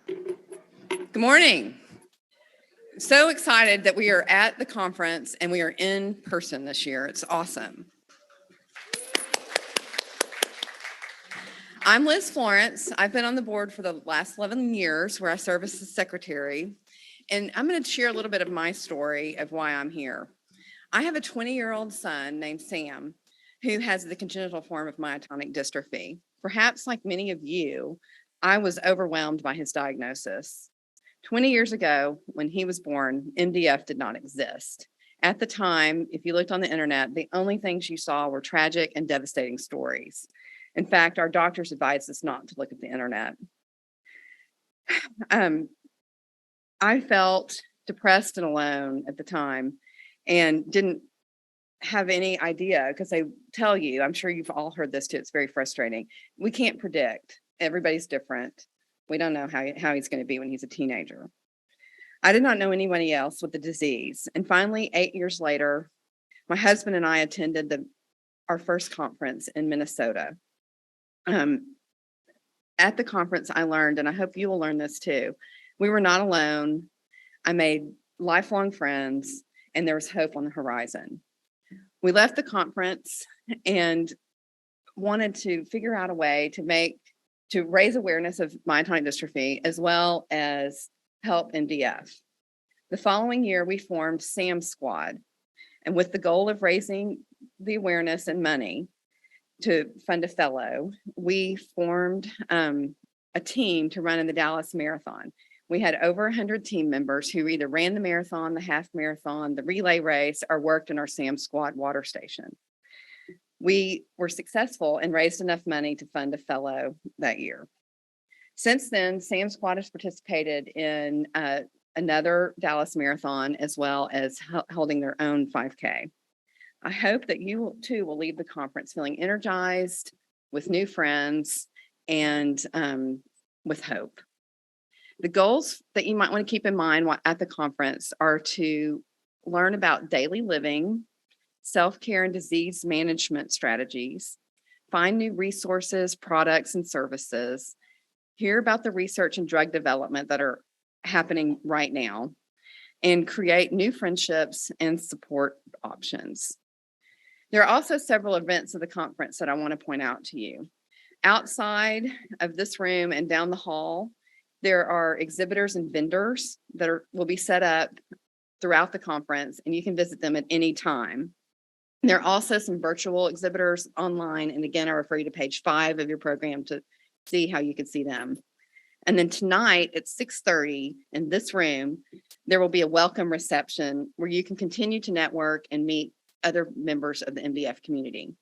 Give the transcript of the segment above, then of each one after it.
Good morning. So excited that we are at the conference and we are in person this year. It's awesome. I'm Liz Florence. I've been on the board for the last 11 years where I serve as the secretary. And I'm going to share a little bit of my story of why I'm here. I have a 20-year-old son named Sam who has the congenital form of myotonic dystrophy. Perhaps like many of you, I was overwhelmed by his diagnosis. 20 years ago, when he was born, MDF did not exist. At the time, if you looked on the internet, the only things you saw were tragic and devastating stories. In fact, our doctors advised us not to look at the internet. I felt depressed and alone at the time and didn't have any idea, because they tell you, I'm sure you've all heard this too, it's very frustrating. We can't predict. Everybody's different. We don't know how he's going to be when he's a teenager. I did not know anybody else with the disease. And finally, 8 years later, my husband and I attended our first conference in Minnesota. At the conference, I learned, and I hope you will learn this too, we were not alone. I made lifelong friends, and there was hope on the horizon. We left the conference and wanted to figure out a way to raise awareness of myotonic dystrophy as well as help MDF. The following year, we formed SAM Squad, and with the goal of raising the awareness and money to fund a fellow, we formed a team to run in the Dallas Marathon. We had over 100 team members who either ran the marathon, the half marathon, the relay race, or worked in our SAM Squad water station. We were successful and raised enough money to fund a fellow that year. Since then, SAM Squad has participated in another Dallas Marathon, as well as holding their own 5K. I hope that you too will leave the conference feeling energized, with new friends, and with hope. The goals that you might want to keep in mind at the conference are to learn about daily living, self-care and disease management strategies, find new resources, products, and services, hear about the research and drug development that are happening right now, and create new friendships and support options. There are also several events of the conference that I want to point out to you. Outside of this room and down the hall, there are exhibitors and vendors that will be set up throughout the conference, and you can visit them at any time. There are also some virtual exhibitors online, and again, I refer you to page 5 of your program to see how you can see them. And then tonight at 6:30 in this room, there will be a welcome reception where you can continue to network and meet other members of the MDF community.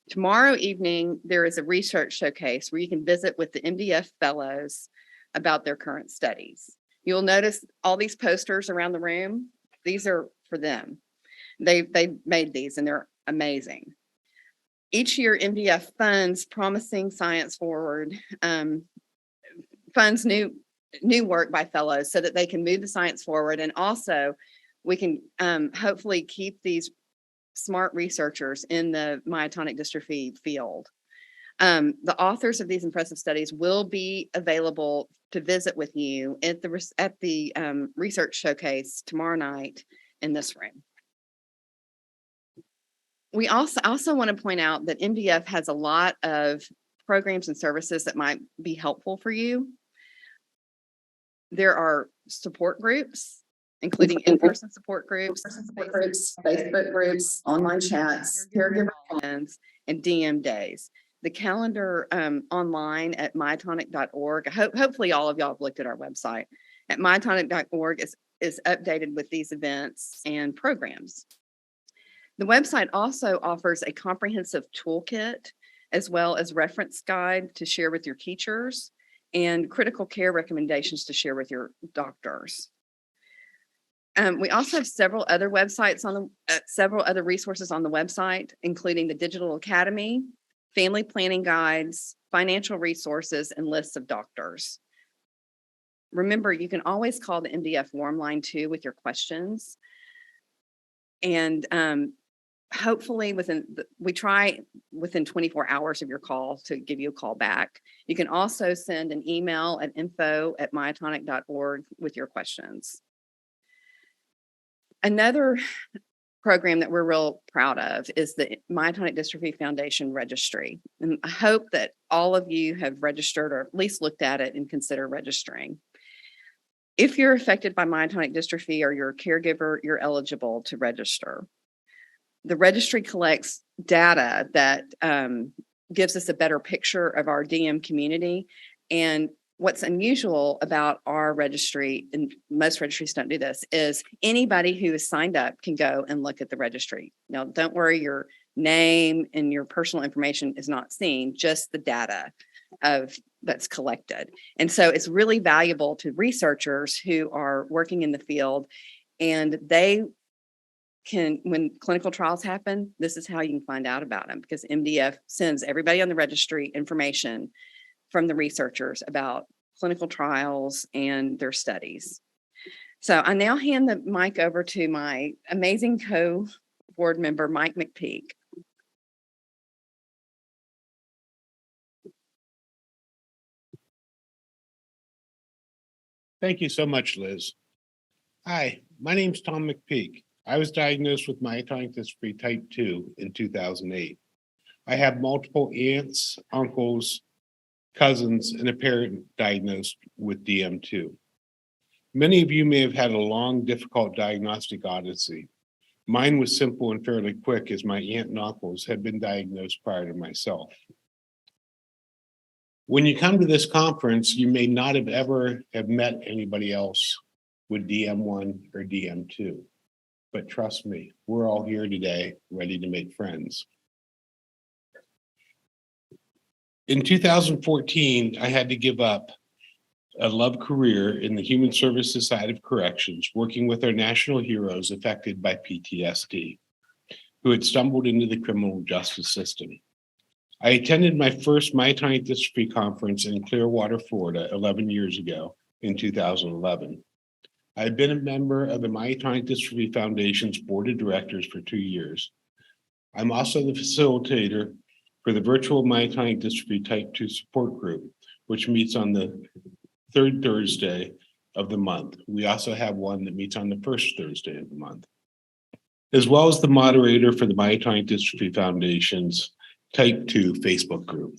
Tomorrow evening, there is a research showcase where you can visit with the MDF fellows about their current studies. You'll notice all these posters around the room. These are for them. They made these and they're amazing. Each year, MDF funds Promising Science Forward, funds new work by fellows so that they can move the science forward. And also we can hopefully keep these smart researchers in the myotonic dystrophy field. The authors of these impressive studies will be available to visit with you at the research showcase tomorrow night in this room. We also want to point out that MDF has a lot of programs and services that might be helpful for you. There are support groups, including in-person support groups, Facebook groups, online chats, caregiver plans, and DM days. The calendar online at myotonic.org, hopefully all of y'all have looked at our website, at myotonic.org is updated with these events and programs. The website also offers a comprehensive toolkit as well as reference guide to share with your teachers and critical care recommendations to share with your doctors. We also have several other websites several other resources on the website, including the Digital Academy, family planning guides, financial resources, and lists of doctors. Remember, you can always call the MDF Warm Line too with your questions. And hopefully we try within 24 hours of your call to give you a call back. You can also send an email at info@myotonic.org with your questions. Another program that we're real proud of is the Myotonic Dystrophy Foundation Registry. And I hope that all of you have registered or at least looked at it and consider registering. If you're affected by myotonic dystrophy or you're a caregiver, you're eligible to register. The registry collects data that gives us a better picture of our DM community. And what's unusual about our registry, and most registries don't do this, is anybody who is signed up can go and look at the registry. Now, don't worry, your name and your personal information is not seen, just the data that's collected. And so it's really valuable to researchers who are working in the field, and they can, when clinical trials happen, this is how you can find out about them, because MDF sends everybody on the registry information from the researchers about clinical trials and their studies. So I now hand the mic over to my amazing co-board member, Mike McPeek. Thank you so much, Liz. Hi, my name's Tom McPeek. I was diagnosed with myotonic dystrophy type 2 in 2008. I have multiple aunts, uncles, cousins, and a parent diagnosed with DM2. Many of you may have had a long, difficult diagnostic odyssey. Mine was simple and fairly quick, as my aunt and uncles had been diagnosed prior to myself. When you come to this conference, you may not have ever met anybody else with DM1 or DM2. But trust me, we're all here today ready to make friends. In 2014, I had to give up a loved career in the Human Services side of corrections, working with our national heroes affected by PTSD, who had stumbled into the criminal justice system. I attended my first Myotonic Dystrophy conference in Clearwater, Florida, 11 years ago in 2011. I had been a member of the Myotonic Dystrophy Foundation's board of directors for 2 years. I'm also the facilitator for the virtual Myotonic Dystrophy Type 2 support group, which meets on the third Thursday of the month. We also have one that meets on the first Thursday of the month, as well as the moderator for the Myotonic Dystrophy Foundation's Type 2 Facebook group.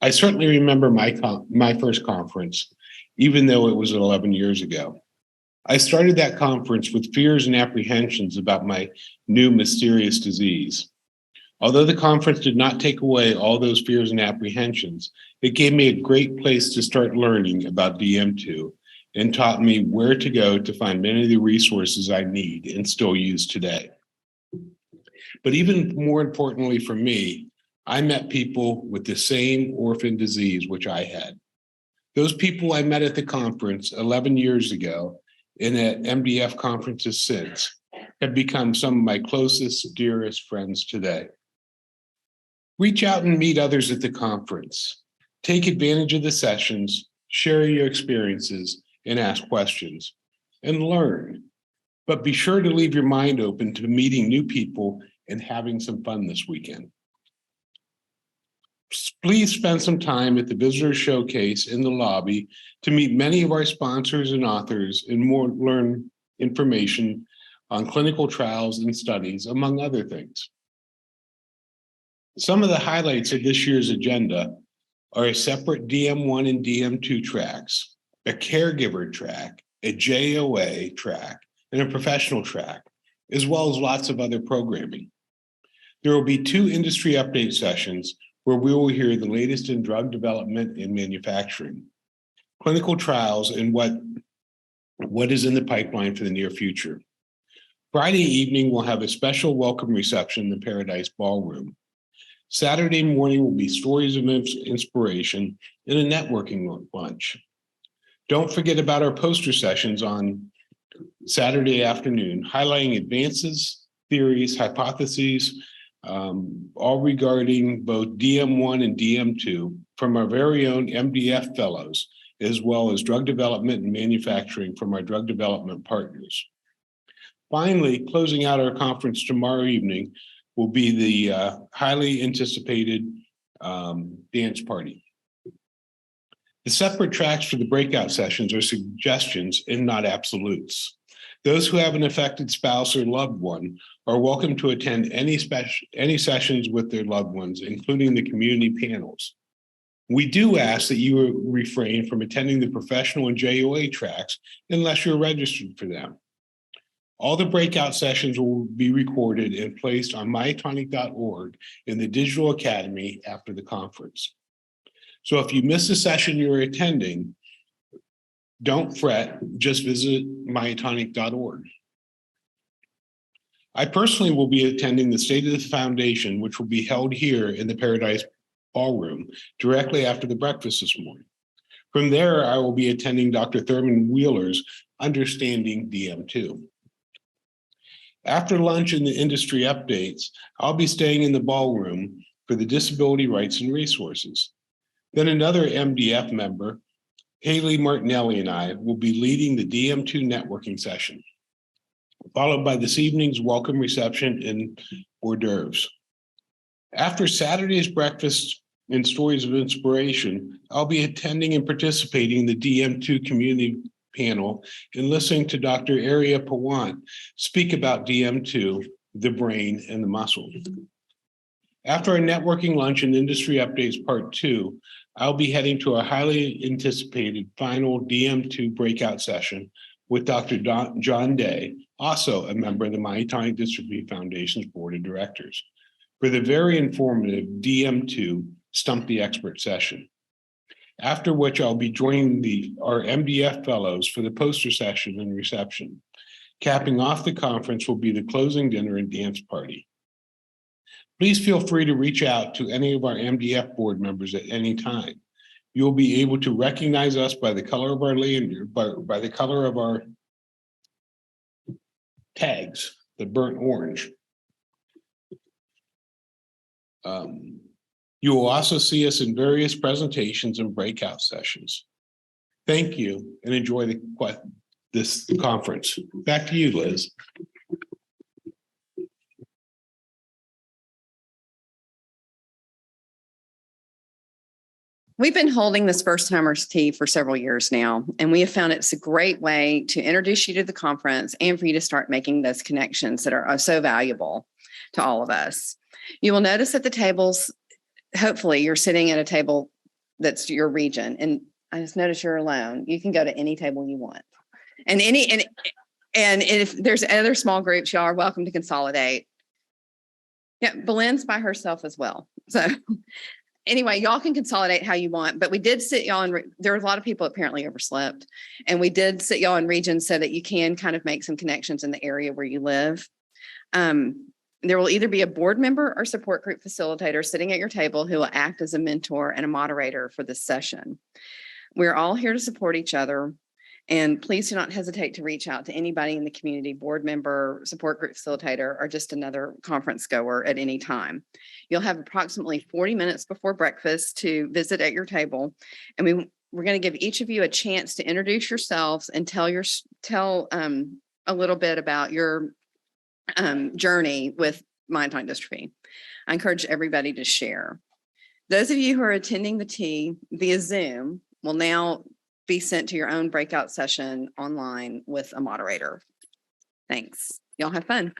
I certainly remember my first conference, even though it was 11 years ago. I started that conference with fears and apprehensions about my new mysterious disease. Although the conference did not take away all those fears and apprehensions, it gave me a great place to start learning about DM2 and taught me where to go to find many of the resources I need and still use today. But even more importantly for me, I met people with the same orphan disease which I had. Those people I met at the conference 11 years ago and at MDF conferences since have become some of my closest, dearest friends today. Reach out and meet others at the conference. Take advantage of the sessions, share your experiences, and ask questions, and learn. But be sure to leave your mind open to meeting new people and having some fun this weekend. Please spend some time at the Visitor Showcase in the lobby to meet many of our sponsors and authors and learn information on clinical trials and studies, among other things. Some of the highlights of this year's agenda are a separate DM1 and DM2 tracks, a caregiver track, a JOA track, and a professional track, as well as lots of other programming. There will be 2 industry update sessions where we will hear the latest in drug development and manufacturing, clinical trials, and what is in the pipeline for the near future. Friday evening, we'll have a special welcome reception in the Paradise Ballroom. Saturday morning will be stories of inspiration and a networking lunch. Don't forget about our poster sessions on Saturday afternoon, highlighting advances, theories, hypotheses, all regarding both DM1 and DM2 from our very own MDF fellows, as well as drug development and manufacturing from our drug development partners. Finally, closing out our conference tomorrow evening will be the highly anticipated dance party. The separate tracks for the breakout sessions are suggestions and not absolutes. Those who have an affected spouse or loved one are welcome to attend any sessions with their loved ones, including the community panels. We do ask that you refrain from attending the professional and JOA tracks unless you're registered for them. All the breakout sessions will be recorded and placed on myotonic.org in the Digital Academy after the conference. So if you miss a session you're attending, don't fret, just visit myotonic.org. I personally will be attending the State of the Foundation, which will be held here in the Paradise Ballroom directly after the breakfast this morning. From there, I will be attending Dr. Thurman Wheeler's Understanding DM2. After lunch and the industry updates, I'll be staying in the ballroom for the Disability Rights and Resources. Then another MDF member, Haley Martinelli, and I will be leading the DM2 networking session, followed by this evening's welcome reception and hors d'oeuvres. After Saturday's breakfast and stories of inspiration, I'll be attending and participating in the DM2 community panel and listening to Dr. Aria Pawant speak about DM2, the brain, and the muscle. After our networking lunch and industry updates part 2, I'll be heading to a highly anticipated final DM2 breakout session with Dr. John Day, also a member of the Myotonic Dystrophy Foundation's Board of Directors, for the very informative DM2 Stump the Expert session. After which I'll be joining our MDF fellows for the poster session and reception. Capping off the conference will be the closing dinner and dance party. Please feel free to reach out to any of our MDF board members at any time. You'll be able to recognize us by the color of our lanyard, by the color of our tags, the burnt orange. You will also see us in various presentations and breakout sessions. Thank you and enjoy this conference. Back to you, Liz. We've been holding this first timers tea for several years now, and we have found it's a great way to introduce you to the conference and for you to start making those connections that are so valuable to all of us. You will notice at the tables, hopefully you're sitting at a table that's your region, and I just noticed you're alone. You can go to any table you want. And if there's other small groups, y'all are welcome to consolidate. Yeah, Belin's by herself as well. So anyway, y'all can consolidate how you want, but we did sit y'all in, there were a lot of people apparently overslept, and we did sit y'all in regions so that you can kind of make some connections in the area where you live. There will either be a board member or support group facilitator sitting at your table who will act as a mentor and a moderator for this session. We're all here to support each other, and please do not hesitate to reach out to anybody in the community, board member, support group facilitator, or just another conference goer at any time. You'll have approximately 40 minutes before breakfast to visit at your table, and we're going to give each of you a chance to introduce yourselves and tell a little bit about your journey with myotonic dystrophy. I encourage everybody to share. Those of you who are attending the tea via Zoom will now be sent to your own breakout session online with a moderator. Thanks. Y'all have fun.